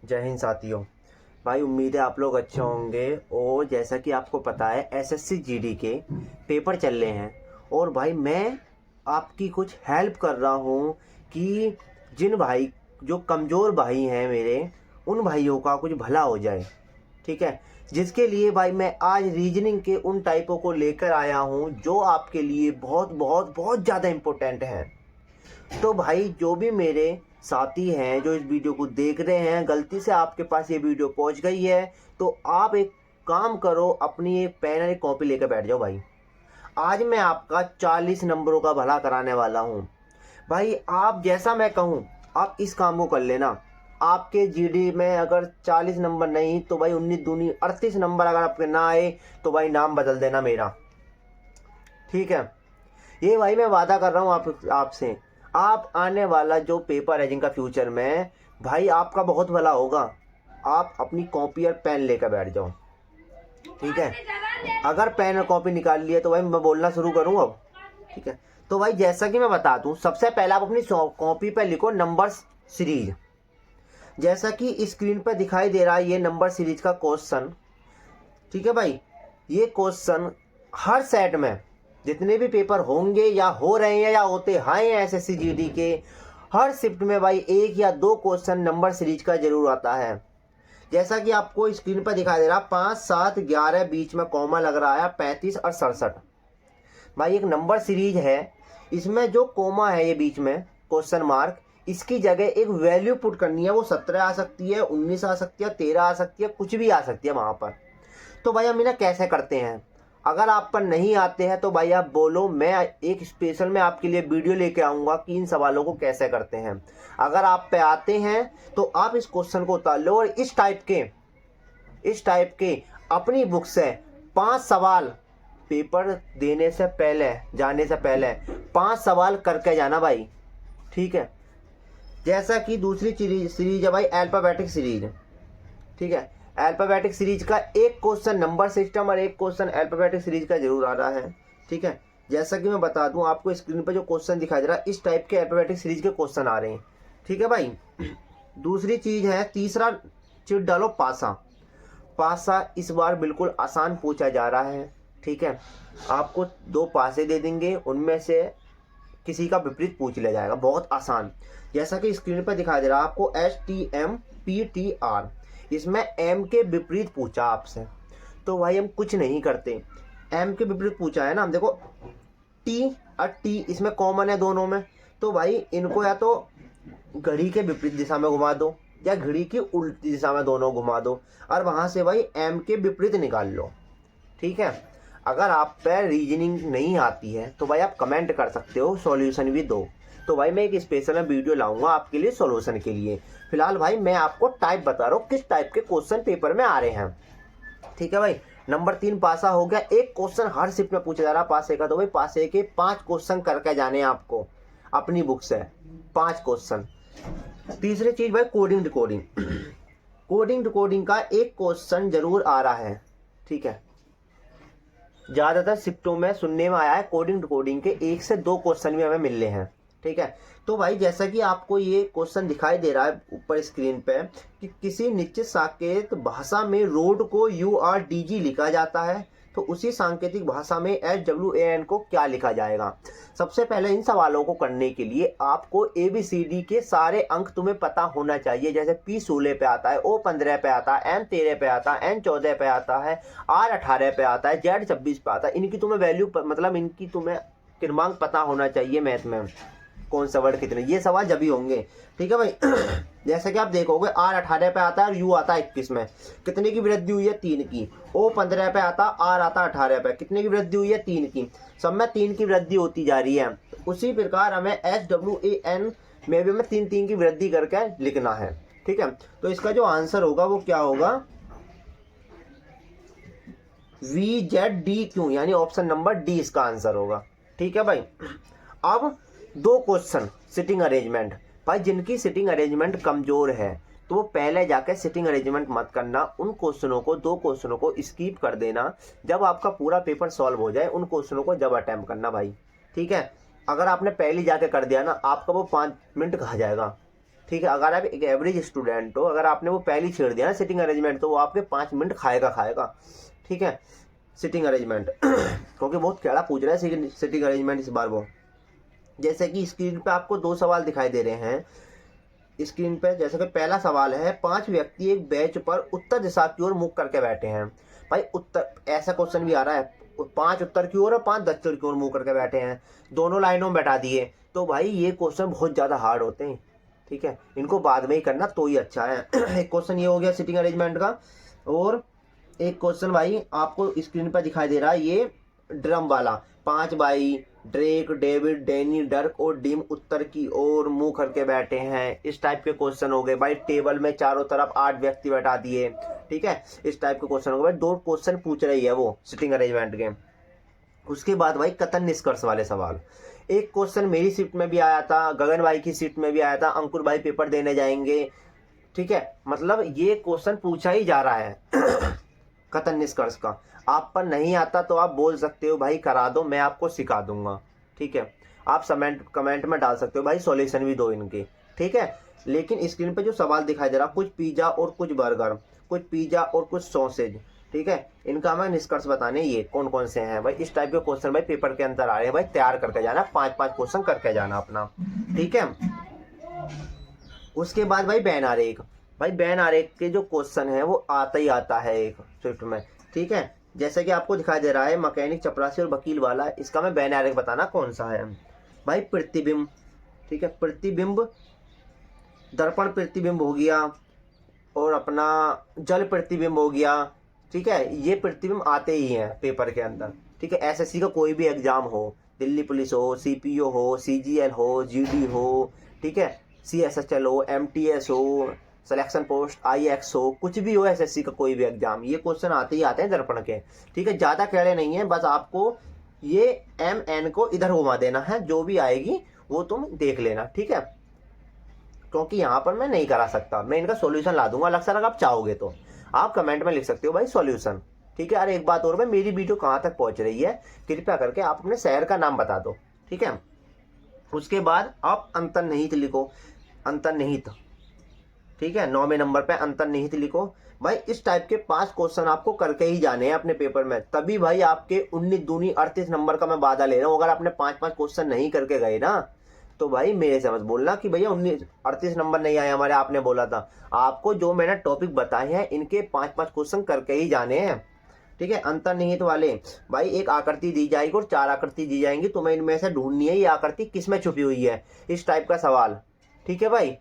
जय हिंद साथियों। भाई उम्मीद है आप लोग अच्छे होंगे। और जैसा कि आपको पता है एसएससी जीडी के पेपर चल रहे हैं और भाई मैं आपकी कुछ हेल्प कर रहा हूँ कि जिन भाई जो कमज़ोर भाई हैं मेरे, उन भाइयों का कुछ भला हो जाए। ठीक है, जिसके लिए भाई मैं आज रीजनिंग के उन टाइपों को लेकर आया हूँ जो आपके लिए बहुत बहुत बहुत ज़्यादा इम्पोर्टेंट हैं। तो भाई जो भी मेरे साथी हैं जो इस वीडियो को देख रहे हैं, गलती से आपके पास ये वीडियो पहुंच गई है तो आप एक काम करो, अपनी एक पेन और एक कॉपी लेकर बैठ जाओ भाई। आज मैं आपका 40 नंबरों का भला कराने वाला हूँ। भाई आप जैसा मैं कहूँ आप इस काम को कर लेना। आपके जीडी में अगर 40 नंबर नहीं तो भाई 19 दूनी 38 नंबर अगर आपके ना आए तो भाई नाम बदल देना मेरा। ठीक है, ये भाई मैं वादा कर रहा हूँ आपसे। आप आने वाला जो पेपर है जिनका फ्यूचर में भाई आपका बहुत भला होगा। आप अपनी कॉपी और पेन लेकर बैठ जाओ। ठीक है, अगर पेन और कॉपी निकाल लिए तो भाई मैं बोलना शुरू करूँ अब। ठीक है, तो भाई जैसा कि मैं बता दूँ, सबसे पहले आप अपनी कॉपी पर लिखो नंबर सीरीज। जैसा कि स्क्रीन पर दिखाई दे रहा है ये नंबर सीरीज का क्वेश्चन। ठीक है भाई, ये क्वेश्चन हर सेट में जितने भी पेपर होंगे या हो रहे हैं या होते हैं एसएससी जीडी के, हर शिफ्ट में भाई एक या दो क्वेश्चन नंबर सीरीज का जरूर आता है। जैसा कि आपको स्क्रीन पर दिखाई दे रहा 5, 7, 11 बीच में कॉमा लग रहा है 35 और 67। भाई एक नंबर सीरीज है, इसमें जो कॉमा है ये बीच में क्वेश्चन मार्क, इसकी जगह एक वैल्यू पुट करनी है। वो 17 आ सकती है, 19 आ सकती है, 13 आ सकती है, कुछ भी आ सकती है वहाँ पर। तो भाई हम इन्हें कैसे करते हैं, अगर आप पर नहीं आते हैं तो भाई आप बोलो, मैं एक स्पेशल में आपके लिए वीडियो लेके आऊँगा कि इन सवालों को कैसे करते हैं। अगर आप पे आते हैं तो आप इस क्वेश्चन को उतार लो और इस टाइप के अपनी बुक से 5 सवाल पेपर देने से पहले, जाने से पहले 5 सवाल करके जाना भाई। ठीक है, जैसा कि दूसरी सीरीज है भाई अल्फाबेटिक सीरीज। ठीक है, अल्फाबेटिक सीरीज का एक क्वेश्चन नंबर सिस्टम और एक क्वेश्चन अल्फाबेटिक सीरीज का जरूर आ रहा है। ठीक है, जैसा कि मैं बता दूं आपको स्क्रीन पर जो क्वेश्चन दिखाई दे रहा है इस टाइप के अल्फाबेटिक सीरीज के क्वेश्चन आ रहे हैं। ठीक है भाई, दूसरी चीज है, तीसरा चिट डालो पासा। पासा इस बार बिल्कुल आसान पूछा जा रहा है। ठीक है, आपको 2 पासे दे देंगे, उनमें से किसी का विपरीत पूछ लिया जाएगा, बहुत आसान। जैसा कि स्क्रीन पर दिखाई दे रहा है आपको STMPTR, इसमें M के विपरीत पूछा आपसे। तो भाई हम कुछ नहीं करते, M के विपरीत पूछा है ना, हम देखो T और T इसमें कॉमन है दोनों में, तो भाई इनको या तो घड़ी के विपरीत दिशा में घुमा दो या घड़ी की उल्टी दिशा में, दोनों घुमा दो और वहां से भाई M के विपरीत निकाल लो। ठीक है, अगर आप पे रीजनिंग नहीं आती है तो भाई आप कमेंट कर सकते हो, सॉल्यूशन भी दो। तो भाई मैं एक स्पेशल वीडियो लाऊंगा आपके लिए सॉल्यूशन के लिए। फिलहाल भाई मैं आपको टाइप बता रहा हूँ किस टाइप के क्वेश्चन पेपर में आ रहे हैं। ठीक है भाई, नंबर 3 पासा हो गया। एक क्वेश्चन हर शिफ्ट में पूछा जा रहा है पासे का, तो भाई पासे के 5 क्वेश्चन करके जाने हैं आपको अपनी बुक से, 5 क्वेश्चन। तीसरी चीज भाई कोडिंग डिकोडिंग। कोडिंग डिकोडिंग का एक क्वेश्चन जरूर आ रहा है। ठीक है, ज्यादातर शिफ्टों में सुनने में आया है कोडिंग डिकोडिंग के 1 से 2 क्वेश्चन भी हमें मिल रहे हैं। ठीक है, तो भाई जैसा कि आपको ये क्वेश्चन दिखाई दे रहा है ऊपर स्क्रीन पे कि किसी निश्चित सांकेतिक भाषा में रोड को URDG लिखा जाता है, तो उसी सांकेतिक भाषा में SWAN को क्या लिखा जाएगा। सबसे पहले इन सवालों को करने के लिए आपको ABCD के सारे अंक तुम्हें पता होना चाहिए। जैसे P 16 पे आता है, O 15 पे आता है, M 13 पे आता है, N 14 पे आता है, R 18 पे आता है, Z 26 पे आता है। इनकी तुम्हें वैल्यू मतलब इनकी तुम्हें क्रमांक पता होना चाहिए मैथ में, कौन सा वर्ड कितने, ये सवाल जब भी होंगे। ठीक है भाई जैसे कि आप देखोगे R 18 पे आता है और U आता है 21 में, कितने की वृद्धि हुई है 3 की। O 15 पे आता, R आता 18 पे, कितने की वृद्धि हुई है 3 की। सब में 3 की वृद्धि होती जा रही है। उसी प्रकार हमें SWAN में भी हमें 3 की वृद्धि करके लिखना है। ठीक है, तो इसका जो आंसर होगा वो क्या होगा, VZDQ, यानी ऑप्शन नंबर डी इसका आंसर होगा। ठीक है भाई, अब 2 क्वेश्चन सिटिंग अरेंजमेंट। भाई जिनकी सिटिंग अरेंजमेंट कमजोर है तो वो पहले जाके सिटिंग अरेंजमेंट मत करना, उन क्वेश्चनों को 2 क्वेश्चनों को स्किप कर देना। जब आपका पूरा पेपर सॉल्व हो जाए उन क्वेश्चनों को जब अटेम्प्ट करना भाई। ठीक है, अगर आपने पहले जाके कर दिया ना, आपका वो 5 मिनट खा जाएगा। ठीक है। अगर आप एक एवरेज स्टूडेंट हो, अगर आपने वो पहली छेड़ दिया ना सिटिंग अरेंजमेंट, तो वो आपके 5 मिनट खाएगा। ठीक है, सिटिंग अरेंजमेंट क्योंकि बहुत टेढ़ा पूछ रहा है सिटिंग अरेंजमेंट इस बार वो। जैसे कि स्क्रीन पे आपको 2 सवाल दिखाई दे रहे हैं स्क्रीन पे। जैसे कि पहला सवाल है, 5 व्यक्ति एक बेंच पर उत्तर दिशा की ओर मुख करके बैठे हैं। भाई उत्तर, ऐसा क्वेश्चन भी आ रहा है, 5 उत्तर की ओर और 5 दक्षिण की ओर मुंह करके बैठे हैं, दोनों लाइनों में बैठा दिए। तो भाई ये क्वेश्चन बहुत ज़्यादा हार्ड होते हैं। ठीक है, इनको बाद में ही करना तो ही अच्छा है। एक क्वेश्चन ये हो गया सिटिंग अरेंजमेंट का। और एक क्वेश्चन भाई आपको स्क्रीन पर दिखाई दे रहा है, ये ड्रम वाला। 5 भाई ड्रेक, डेविड, डैनी, डर्क और डिम उत्तर की ओर मुंह करके बैठे हैं। इस टाइप के क्वेश्चन हो गए भाई। टेबल में चारों तरफ 8 व्यक्ति बैठा दिए। ठीक है, इस टाइप के क्वेश्चन हो गए। 2 क्वेश्चन पूछ रही है वो सिटिंग अरेंजमेंट के। उसके बाद भाई कथन निष्कर्ष वाले सवाल। एक क्वेश्चन मेरी शिफ्ट में भी आया था, गगन भाई की शिफ्ट में भी आया था, अंकुर भाई पेपर देने जाएंगे। ठीक है, मतलब ये क्वेश्चन पूछा ही जा रहा है कथन निष्कर्ष का। आप पर नहीं आता तो आप बोल सकते हो भाई करा दो, मैं आपको सिखा दूंगा। ठीक है, आप कमेंट में डाल सकते हो भाई, सॉल्यूशन भी दो इनके। ठीक है, लेकिन स्क्रीन पे जो सवाल दिखाई दे रहा, कुछ पिज्जा और कुछ बर्गर, कुछ पिज्जा और कुछ सॉसेज। ठीक है, इनका हमें निष्कर्ष बताने ये कौन कौन से हैं भाई। इस टाइप के क्वेश्चन भाई पेपर के अंदर आ रहे हैं भाई, तैयार करके जाना, 5-5 क्वेश्चन करके जाना अपना। ठीक है, उसके बाद भाई बैन आरेख। भाई बैन आरेख के जो क्वेश्चन है वो आता ही आता है एक शिफ्ट में। ठीक है, जैसे कि आपको दिखाई दे रहा है मैकेनिक, चपरासी और वकील वाला, इसका मैं बैन आरेख बताना कौन सा है भाई। प्रतिबिंब, ठीक है, प्रतिबिंब, दर्पण प्रतिबिंब हो गया, और अपना जल प्रतिबिंब हो गया। ठीक है, ये प्रतिबिंब आते ही हैं पेपर के अंदर। ठीक है, एसएससी का कोई भी एग्जाम हो, दिल्ली पुलिस हो, सीपीओ हो, सीजीएल हो, जीडी हो, ठीक है, सीएसएचएल हो, एमटीएस हो, सिलेक्शन पोस्ट, आईएक्स हो, कुछ भी हो एसएससी का कोई भी एग्जाम, ये क्वेश्चन आते ही आते हैं दर्पण के। ठीक है, ज़्यादा टेढ़े नहीं है, बस आपको ये एम एन को इधर घुमा देना है, जो भी आएगी वो तुम देख लेना। ठीक है, क्योंकि यहाँ पर मैं नहीं करा सकता, मैं इनका सॉल्यूशन ला दूंगा अलग से। अगर आप चाहोगे तो आप कमेंट में लिख सकते हो भाई सॉल्यूशन। ठीक है, अरे एक बात और भाई, मेरी वीडियो कहाँ तक पहुँच रही है कृपया करके आप अपने शहर का नाम बता दो। ठीक है, उसके बाद आप अंतर्निहित लिखो, अंतर्निहित। ठीक है, 9वें नंबर पे अंतर्निहित लिखो भाई। इस टाइप के 5 क्वेश्चन आपको करके ही जाने हैं अपने पेपर में, तभी भाई आपके 19 दूनी 38 नंबर का मैं वादा ले रहा हूँ। अगर आपने 5-5 क्वेश्चन नहीं करके गए ना, तो भाई मेरे से मत बोलना कि भैया 38 नंबर नहीं आए हमारे, आपने बोला था। आपको जो मैंने टॉपिक बताए हैं इनके 5-5 क्वेश्चन करके ही जाने हैं। ठीक है, अंतर्निहित वाले भाई, एक आकृति दी जाएगी और 4 आकृति दी जाएंगी, तुम्हें इनमें से ढूंढनी है ये आकृति किस में छुपी हुई है, इस टाइप का सवाल। ठीक है भाई,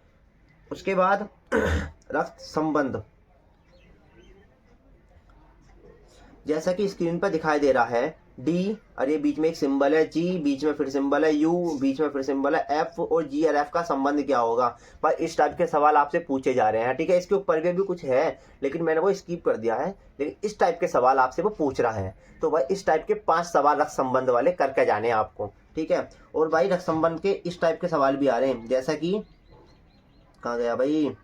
उसके बाद रक्त संबंध, जैसा कि स्क्रीन पर दिखाई दे रहा है, डी, अरे बीच में एक सिंबल है, जी बीच में फिर सिंबल है, यू बीच में फिर सिंबल है, एफ और जी और एफ का संबंध क्या होगा भाई। इस टाइप के सवाल आपसे पूछे जा रहे हैं। ठीक है, इसके ऊपर भी कुछ है लेकिन मैंने वो स्किप कर दिया है, लेकिन इस टाइप के सवाल आपसे वो पूछ रहा है। तो भाई इस टाइप के 5 सवाल रक्त संबंध वाले करके जाने हैं आपको। ठीक है, और भाई रक्त संबंध के इस टाइप के सवाल भी आ रहे हैं, जैसा कि कहाँ गया भाई,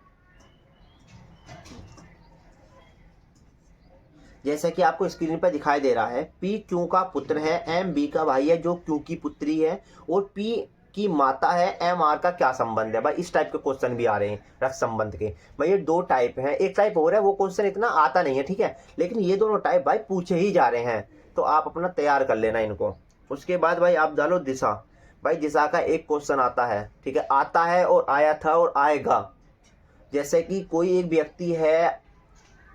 जैसा कि आपको स्क्रीन पर दिखाई दे रहा है, पी क्यू का पुत्र है, एम बी का भाई है जो क्यू की पुत्री है, और पी की माता है, एम आर का क्या संबंध है भाई। इस टाइप के क्वेश्चन भी आ रहे हैं रक्त संबंध के भाई। ये 2 टाइप हैं, एक टाइप हो रहा है वो क्वेश्चन इतना आता नहीं है। ठीक है, लेकिन ये दोनों टाइप भाई पूछे ही जा रहे हैं, तो आप अपना तैयार कर लेना इनको। उसके बाद भाई आप डालो दिशा। भाई दिशा का एक क्वेश्चन आता है, ठीक है, आता है और आया था और आएगा। जैसे कि कोई एक व्यक्ति है,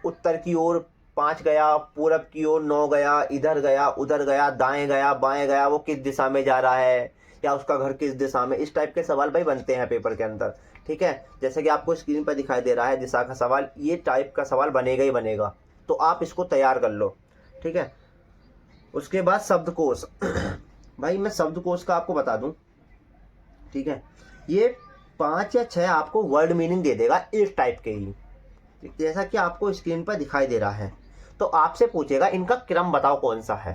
उत्तर की ओर 5 गया, पूरब की ओर 9 गया, इधर गया, उधर गया, दाएं गया, बाएं गया, वो किस दिशा में जा रहा है या उसका घर किस दिशा में। इस टाइप के सवाल भाई बनते हैं पेपर के अंदर। ठीक है, जैसे कि आपको स्क्रीन पर दिखाई दे रहा है दिशा का सवाल, ये टाइप का सवाल बनेगा ही बनेगा, तो आप इसको तैयार कर लो। ठीक है, उसके बाद शब्दकोश भाई मैं शब्दकोश का आपको बता दूं। ठीक है, ये 5 या 6 आपको वर्ड मीनिंग दे देगा इस टाइप के ही, जैसा कि आपको स्क्रीन पर दिखाई दे रहा है। तो आपसे पूछेगा इनका क्रम बताओ कौन सा है।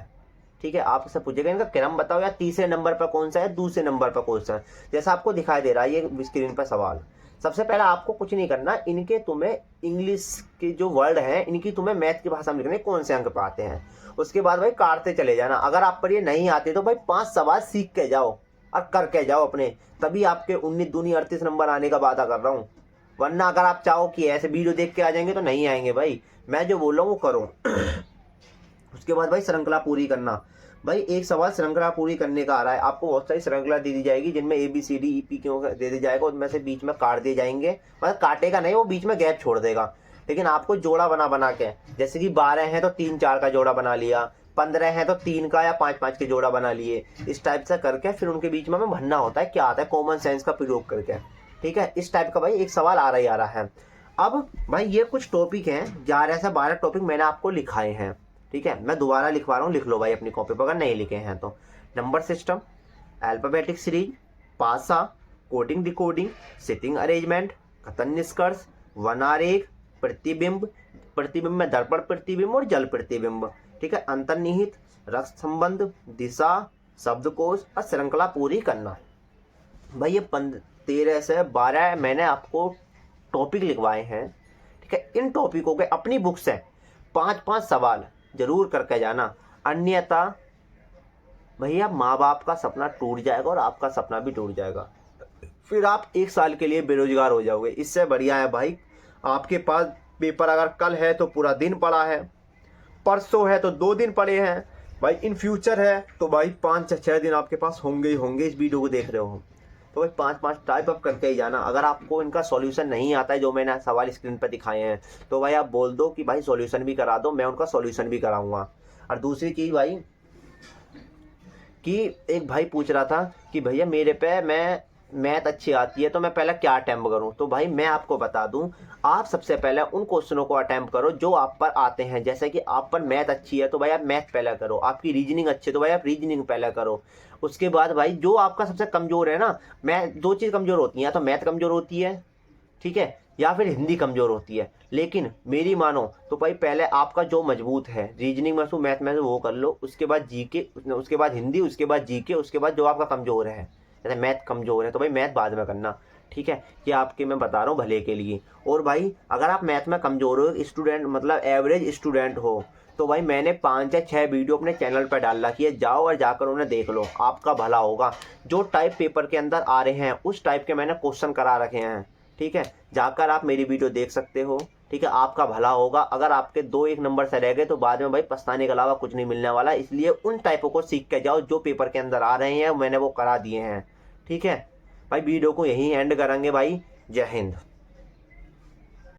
ठीक है, आपसे पूछेगा इनका क्रम बताओ, या तीसरे नंबर पर कौन सा है, दूसरे नंबर पर कौन सा है। जैसा आपको दिखाई दे रहा है ये स्क्रीन पर सवाल, सबसे पहले आपको कुछ नहीं करना, इनके तुम्हें इंग्लिश के जो वर्ड हैं इनकी तुम्हें मैथ की भाषा में लिखने कौन से अंक पाते हैं। उसके बाद भाई काटते चले जाना। अगर आप पर ये नहीं आते तो भाई 5 सवाल सीख के जाओ, और करके जाओ अपने, तभी आपके 19 दूनी 38 नंबर आने का वादा कर रहा हूँ। वरना अगर आप चाहो कि ऐसे वीडियो देख के आ जाएंगे तो नहीं आएंगे भाई। मैं जो बोल रहा हूँ वो करो। उसके बाद भाई श्रृंखला पूरी करना। भाई एक सवाल श्रृंखला पूरी करने का आ रहा है, आपको बहुत सारी श्रृंखला दे दी जाएगी जिनमें ABCD EPQ दे दी जाएगा, उनमें से बीच में काट दिए जाएंगे, मतलब काटेगा नहीं, वो बीच में गैप छोड़ देगा। लेकिन आपको जोड़ा बना बना के, जैसे कि 12 हैं तो 3-4 का जोड़ा बना लिया, 15 हैं तो 3 का या 5-5 के जोड़ा बना लिए, इस टाइप से करके फिर उनके बीच में हमें भरना होता है, क्या आता है, कॉमन सेंस का प्रयोग करके। ठीक है, इस टाइप का भाई एक सवाल आ रहा है। अब भाई ये कुछ टॉपिक हैं, 11 से 12 टॉपिक मैंने आपको लिखाए हैं। ठीक है, मैं दोबारा लिखवा रहा हूँ, लिख लो भाई अपनी कॉपी पर अगर नहीं लिखे हैं तो। नंबर सिस्टम, अल्फाबेटिक सीरीज, पासा, कोडिंग डिकोडिंग, सिटिंग अरेंजमेंट, कथन निष्कर्ष, वन आरेख, प्रतिबिंब, प्रतिबिंब में दर्पण प्रतिबिंब और जल प्रतिबिंब। ठीक है, अंतर्निहित, रस संबंध, दिशा, शब्दकोश और श्रृंखला पूरी करना। भाई ये 13 से 12 मैंने आपको टॉपिक लिखवाए हैं। ठीक है, इन टॉपिकों के अपनी बुक से 5-5 सवाल जरूर करके जाना, अन्यथा भैया माँ बाप का सपना टूट जाएगा और आपका सपना भी टूट जाएगा, फिर आप 1 साल के लिए बेरोजगार हो जाओगे। इससे बढ़िया है भाई, आपके पास पेपर अगर कल है तो पूरा दिन पड़ा है, परसों है तो 2 दिन पड़े हैं, भाई इन फ्यूचर है तो भाई 5-6 दिन आपके पास होंगे ही होंगे। इस वीडियो को देख रहे हो तो भाई 5-5 टाइप अप करके ही जाना। अगर आपको इनका सॉल्यूशन नहीं आता है, जो मैंने सवाल स्क्रीन पर दिखाए हैं, तो भाई आप बोल दो कि भाई सॉल्यूशन भी करा दो, मैं उनका सॉल्यूशन भी कराऊंगा। और दूसरी चीज़ भाई कि एक भाई पूछ रहा था कि भैया मेरे पे मैं मैथ अच्छी आती है तो मैं पहले क्या अटैम्प्ट करूं, तो भाई मैं आपको बता दूं, आप सबसे पहले उन क्वेश्चनों को अटैम्प्ट करो जो आप पर आते हैं। जैसे कि आप पर मैथ अच्छी है तो भाई आप मैथ पहले करो, आपकी रीजनिंग अच्छी है तो भाई आप रीजनिंग पहले करो। उसके बाद भाई जो आपका सबसे कमजोर है ना, मैं 2 चीज़ कमजोर होती हैं, या तो मैथ कमजोर होती है, ठीक है, या फिर हिंदी कमजोर होती है। लेकिन मेरी मानो तो भाई पहले आपका जो मजबूत है रीजनिंग में से, मैथ में से, वो कर लो, उसके बाद जीके, उसके बाद हिंदी, उसके बाद जीके, उसके बाद जो आपका कमजोर है, जैसे मैथ कमजोर है तो भाई मैथ बाद में करना। ठीक है, ये आपके मैं बता रहा हूँ भले के लिए। और भाई अगर आप मैथ में कमजोर हो, स्टूडेंट मतलब एवरेज स्टूडेंट हो, तो भाई मैंने 5 या 6 वीडियो अपने चैनल पर डाल रखी है, जाओ और जाकर उन्हें देख लो, आपका भला होगा। जो टाइप पेपर के अंदर आ रहे हैं उस टाइप के मैंने क्वेश्चन करा रखे हैं। ठीक है, जाकर आप मेरी वीडियो देख सकते हो। ठीक है, आपका भला होगा। अगर आपके 2-1 नंबर से रह गए तो बाद में भाई पछताने के अलावा कुछ नहीं मिलने वाला, इसलिए उन टाइपों को सीख के जाओ जो पेपर के अंदर आ रहे हैं, मैंने वो करा दिए हैं। ठीक है भाई, वीडियो को यहीं एंड करेंगे भाई। जय हिंद।